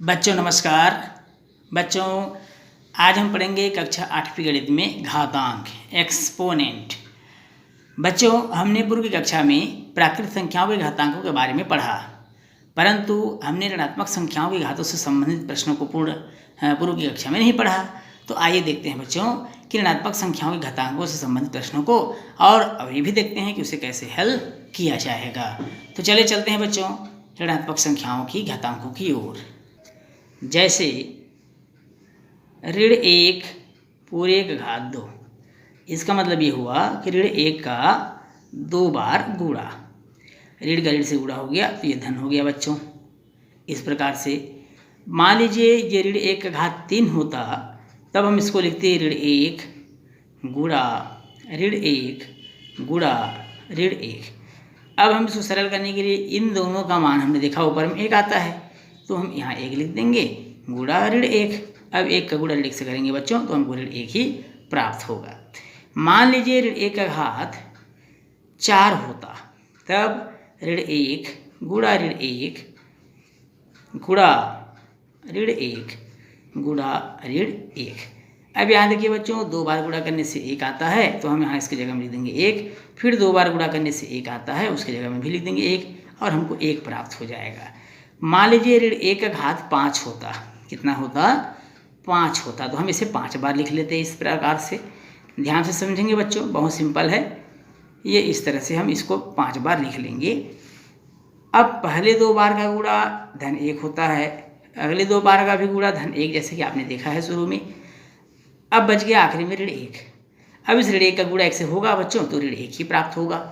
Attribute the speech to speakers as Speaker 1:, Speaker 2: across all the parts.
Speaker 1: बच्चों नमस्कार। बच्चों आज हम पढ़ेंगे कक्षा 8वीं गणित में घातांक एक्सपोनेंट। बच्चों हमने पूर्व की कक्षा में प्राकृत संख्याओं के घातांकों के बारे में पढ़ा, परंतु हमने ऋणात्मक संख्याओं के घातों से संबंधित प्रश्नों को पूर्व की कक्षा में नहीं पढ़ा। तो आइए देखते हैं बच्चों कि ऋणात्मक संख्याओं के घातांकों से संबंधित प्रश्नों को, और अभी भी देखते हैं कि उसे कैसे हल किया जाएगा। तो चले चलते हैं बच्चों ऋणात्मक संख्याओं की घातांकों की ओर। जैसे ऋण 1 पूरे का घात 2, इसका मतलब ये हुआ कि ऋण 1 का 2 बार गुणा, ऋण का ऋण से गुणा हो गया तो ये धन हो गया बच्चों। इस प्रकार से मान लीजिए ये ऋण 1 का घात 3 होता, तब हम इसको लिखते ऋण 1 गुणा ऋण 1 गुणा ऋण 1। अब हम इसको सरल करने के लिए इन दोनों का मान हमने देखा ऊपर में 1 आता है, तो हम यहाँ 1 लिख देंगे गुणा ऋण 1। अब 1 का गुणा ऋण 1 से करेंगे बच्चों तो हमको ऋण 1 ही प्राप्त होगा। मान लीजिए ऋण 1 का घात 4 होता, तब ऋण 1 गुणा ऋण 1 गुणा ऋण 1 गुणा ऋण 1। अब यहाँ देखिए बच्चों 2 बार गुणा करने से 1 आता है, तो हम यहाँ इसकी जगह में लिख देंगे 1। फिर 2 बार गुणा करने से 1 आता है, उसकी जगह में भी लिख देंगे 1, और हमको 1 प्राप्त हो जाएगा। मान लीजिए ऋण 1 का घात 5 होता, कितना होता 5 होता, तो हम इसे 5 बार लिख लेते हैं। इस प्रकार से ध्यान से समझेंगे बच्चों, बहुत सिंपल है ये। इस तरह से हम इसको 5 बार लिख लेंगे। अब पहले 2 बार का गुणा धन 1 होता है, अगले 2 बार का भी गुणा धन 1, जैसे कि आपने देखा है शुरू में। अब बच गया आखिरी में ऋण 1। अब इस ऋण 1 का गुणा 1 से होगा बच्चों, तो ऋण 1 ही प्राप्त होगा।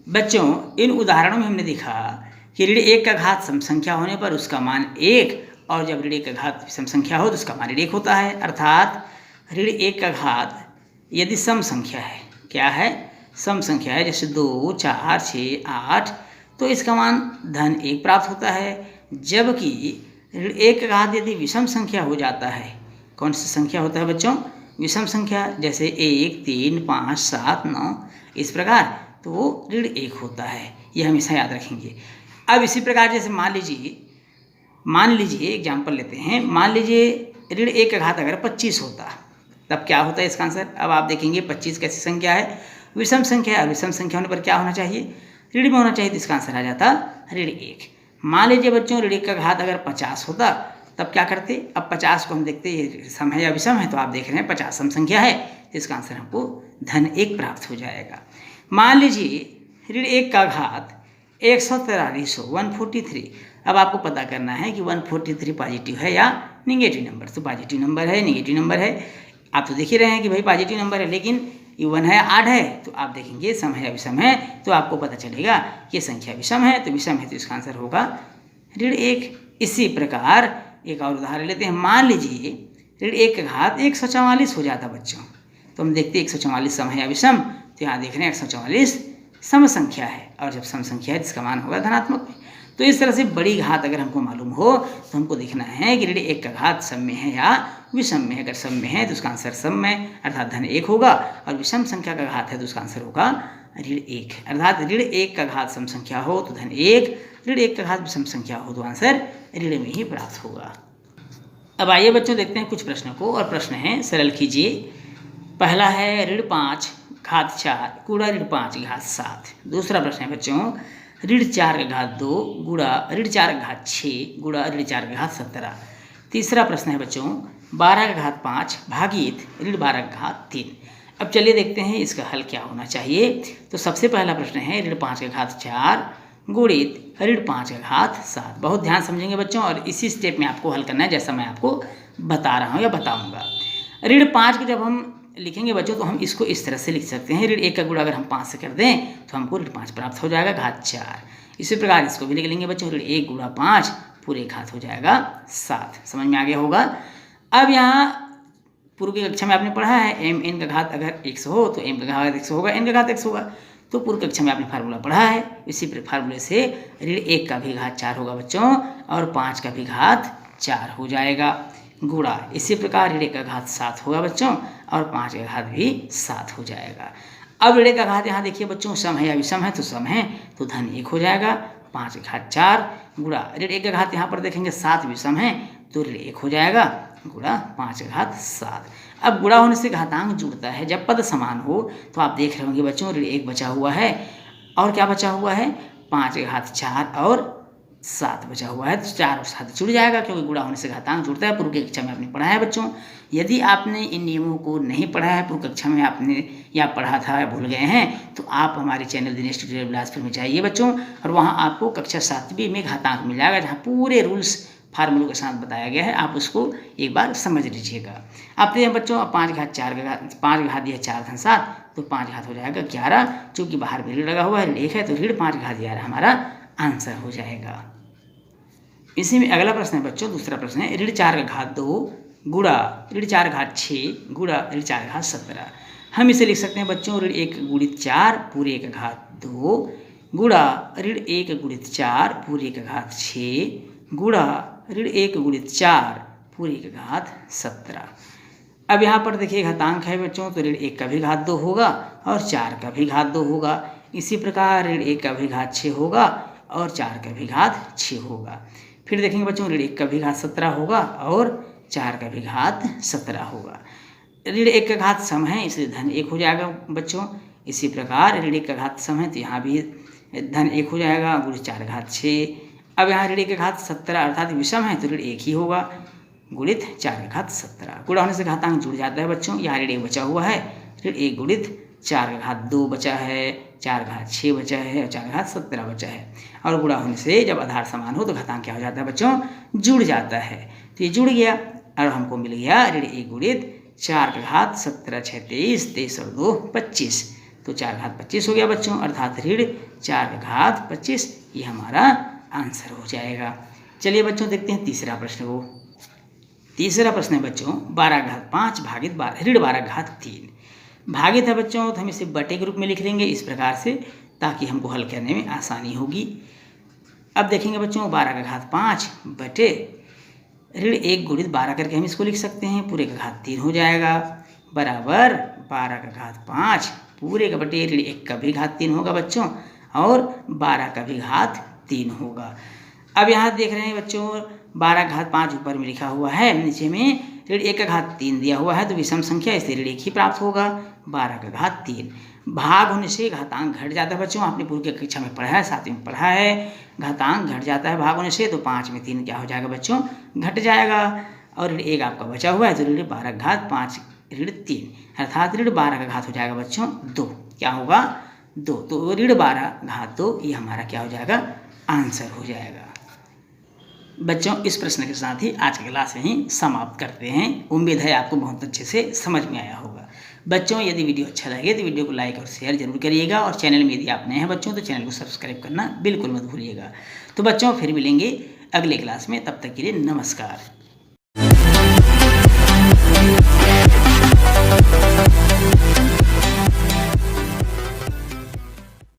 Speaker 1: बच्चों इन उदाहरणों में हमने देखा कि ऋण 1 का घात सम संख्या होने पर उसका मान 1, और जब ऋण 1 का घात विषम संख्या हो तो उसका मान ऋण 1 होता है। अर्थात ऋण 1 का घात यदि सम संख्या है, क्या है सम संख्या है, जैसे 2 4 6 8, तो इसका मान धन 1 प्राप्त होता है। जबकि ऋण 1 का घात यदि विषम संख्या हो जाता है, कौन सी संख्या होता है बच्चों विषम संख्या, जैसे 1 3 5 7 9, इस प्रकार, तो वो ऋण 1 होता है। ये हमेशा याद रखेंगे। अब इसी प्रकार जैसे मान लीजिए एग्जाम्पल लेते हैं, मान लीजिए ऋण 1 का घात अगर 25 होता, तब क्या होता है इसका आंसर। अब आप देखेंगे 25 कैसी संख्या है, विषम संख्या है। विषम संख्या होने पर क्या होना चाहिए, ऋण में होना चाहिए, तो इसका आंसर आ जाता ऋण 1। मान लीजिए बच्चों ऋण 1 का घात अगर 50 होता, तब क्या करते, अब 50 को हम देखते ये सम है या विषम है, तो आप देख रहे हैं 50 सम संख्या है, तो इसका आंसर हमको धन 1 प्राप्त हो जाएगा। मान लीजिए ऋण 1 का घात 143 हो, 143। अब आपको पता करना है कि 143 पॉजिटिव है या निगेटिव नंबर। तो पॉजिटिव नंबर है, निगेटिव नंबर है, आप तो देख ही रहे हैं कि भाई पॉजिटिव नंबर है, लेकिन इवन है, आड है, तो आप देखेंगे सम है या विषम है, तो आपको पता चलेगा कि संख्या विषम है, तो विषम है तो इसका आंसर होगा ऋण 1। इसी प्रकार एक और उदाहरण लेते हैं। मान लीजिए ऋण 1 का घात 144 हो जाता बच्चों, तो हम देखते हैं 144 सम है या विषम, तो यहाँ देख रहे हैं 144 सम संख्या है, और जब सम संख्या है इसका मान होगा धनात्मक। तो इस तरह से बड़ी घात अगर हमको मालूम हो तो हमको देखना है कि ऋण 1 का घात सम में है या विषम में है। अगर सम में है तो उसका आंसर सम में अर्थात धन 1 होगा, और विषम संख्या का घात है तो उसका आंसर होगा ऋण 1। अर्थात ऋण 1 का घात सम संख्या हो तो धन 1, ऋण 1 का घात विषम संख्या हो तो आंसर ऋण में ही प्राप्त होगा। अब आइए बच्चों देखते हैं कुछ प्रश्नों को, और प्रश्न है सरल कीजिए। पहला है ऋण 5 घात 4 गुणा ऋण 5 घात 7। दूसरा प्रश्न है बच्चों ऋण 4 का घात 2 गुणा ऋण 4 का घात 6 गुणा ऋण 4 का घात 17। तीसरा प्रश्न है बच्चों 12 का घात 5 भागित ऋण 12 का घात 3। अब चलिए देखते हैं इसका हल क्या होना चाहिए। तो सबसे पहला प्रश्न है ऋण 5 का घात 4 गुणित ऋण 5 का घात 7। बहुत ध्यान समझेंगे बच्चों, और इसी स्टेप में आपको हल करना है जैसा मैं आपको बता रहा हूँ या बताऊँगा। ऋण 5 को जब हम लिखेंगे बच्चों तो हम इसको इस तरह से लिख सकते हैं, ऋण 1 का गुणा अगर हम 5 से कर दें तो हमको ऋण 5 प्राप्त हो जाएगा घात 4। इसी प्रकार इसको भी लिख लेंगे बच्चों, ऋण 1 गुणा 5 पूरे घात हो जाएगा 7। समझ में आ गया होगा। अब यहाँ पूर्व की कक्षा में आपने पढ़ा है एम एन का घात अगर 100 हो तो एम का घात 100 होगा, एन का घात 100 होगा। तो पूर्व कक्षा में आपने फार्मूला पढ़ा है, इसी फार्मूले से ऋण 1 का भी घात 4 होगा बच्चों, और 5 का भी घात 4 हो जाएगा गुणा। इसी प्रकार ऋण 1 का घात 7 होगा बच्चों, और 5 का घात भी 7 हो जाएगा। अब ऋण का घात यहाँ देखिए बच्चों सम है या विषम है, तो सम है तो धन 1 हो जाएगा, 5 की घात 4 गुणा ऋण 1 का घात यहाँ पर देखेंगे 7 विषम है तो ऋण 1 हो जाएगा गुणा 5 की घात 7। अब गुणा होने से घातांक जुड़ता है। जब पद समान हो तो आप देख रहे होंगे बच्चों ऋण 1 बचा हुआ है और क्या बचा हुआ है 5 की घात 4 और 7 बचा हुआ है, तो 4 और 7 जुड़ जाएगा क्योंकि गुणा होने से घातांक जुड़ता है। पूर्व की कक्षा में आपने पढ़ा है बच्चों। यदि आपने इन नियमों को नहीं पढ़ा है पूर्व कक्षा में आपने या पढ़ा था या भूल गए हैं तो आप हमारे चैनल दिनेश ट्यूटोरियल बिलासपुर में जाइए बच्चों और वहाँ आपको कक्षा 7वीं में घातांक मिल जाएगा जहाँ पूरे रूल्स फार्मूलों के साथ बताया गया है। आप उसको एक बार समझ लीजिएगा। अब देखिए बच्चों 5 घात 4 का 5 घात दिया 4 धन 7 तो 5 घात हो जाएगा 11। चूँकि बाहर भी ऋण लगा हुआ है ऋण 1 है तो ऋण 5 घात 11 हमारा आंसर हो जाएगा। इसी में अगला प्रश्न है बच्चों, दूसरा प्रश्न है ऋण 4 का घात 2 गुणा ऋण 4 घात 6 गुणा ऋण 4 घात 17। हम इसे लिख सकते हैं बच्चों ऋण 1 गुणित 4 पूरे का घात 2 गुणा ऋण 1 गुणित 4 पूरे का घात 6 गुणा ऋण 1 गुणित 4 पूरे का घात 17। अब यहाँ पर देखिए घातांक है बच्चों तो ऋण 1 का भी घात 2 होगा और 4 का भी घात 2 होगा। इसी प्रकार ऋण 1 का भी घात 6 होगा और 4 का भी घात 6 होगा। फिर देखेंगे बच्चों ऋण 1 का भी घात 17 होगा और 4 का भी घात 17 होगा। ऋण 1 का घात सम है इसलिए धन 1 हो जाएगा बच्चों। इसी प्रकार ऋण 1 का घात सम है तो यहाँ भी धन 1 हो जाएगा गुणित 4 घात 6। अब यहाँ ऋण 1 का घात 17 अर्थात विषम है तो ऋण 1 ही होगा गुणित 4 का घात 17। गुणा होने से घातांक जुड़ जाता है बच्चों। यहाँ ऋण 1 बचा हुआ है ऋण 1 गुणित 4 का घात 2 बचा है 4 घात 6 बचा है और 4 घात 17 बचा है। और गुणा होने से जब आधार समान हो तो घातांक क्या हो जाता है बच्चों जुड़ जाता है। तो ये जुड़ गया और हमको मिल गया ऋण 1 गुणित 4 का घात 17 6 23 23 और 2 25 तो 4 घात 25 हो गया बच्चों अर्थात ऋण 4 का घात 25 ये हमारा आंसर हो जाएगा। चलिए बच्चों देखते हैं तीसरा प्रश्न को। तीसरा प्रश्न है बच्चों 12 घात 5 भागित ऋण 12 घात 3 भागित है बच्चों तो हम इसे बटे के रूप में लिख लेंगे इस प्रकार से ताकि हमको हल करने में आसानी होगी। अब देखेंगे बच्चों 12 का घात 5 बटे ऋण 1 गुणित 12 करके हम इसको लिख सकते हैं पूरे का घात 3 हो जाएगा बराबर 12 का घात 5 पूरे का बटे ऋण 1 का भी घात 3 होगा बच्चों और 12 का भी घात 3 होगा। अब यहाँ देख रहे हैं बच्चों 12 घात 5 ऊपर में लिखा हुआ है नीचे में ऋण 1 का घात 3 दिया हुआ है तो विषम संख्या इसलिए ऋण 1 ही प्राप्त होगा 12 का घात 3। भाग होने से घातांक घट जाता है बच्चों। आपने पूर्व की कक्षा में पढ़ा है 7वीं में पढ़ा है घातांक घट जाता है भाग होने से तो 5 में 3 क्या हो जाएगा बच्चों घट जाएगा और ऋण 1 आपका बचा हुआ है तो ऋण 12 घात 5 ऋण 3 अर्थात ऋण 12 का घात हो जाएगा बच्चों 2 क्या होगा 2 तो ऋण 12 घात 2 ये हमारा क्या हो जाएगा आंसर हो जाएगा। बच्चों इस प्रश्न के साथ ही आज की क्लास यहीं समाप्त करते हैं। उम्मीद है आपको बहुत अच्छे से समझ में आया होगा। बच्चों यदि वीडियो अच्छा लगे तो वीडियो को लाइक और शेयर जरूर करिएगा और चैनल में यदि आप नए हैं बच्चों तो चैनल को सब्सक्राइब करना बिल्कुल मत भूलिएगा। तो बच्चों फिर मिलेंगे अगले क्लास में, तब तक के लिए नमस्कार।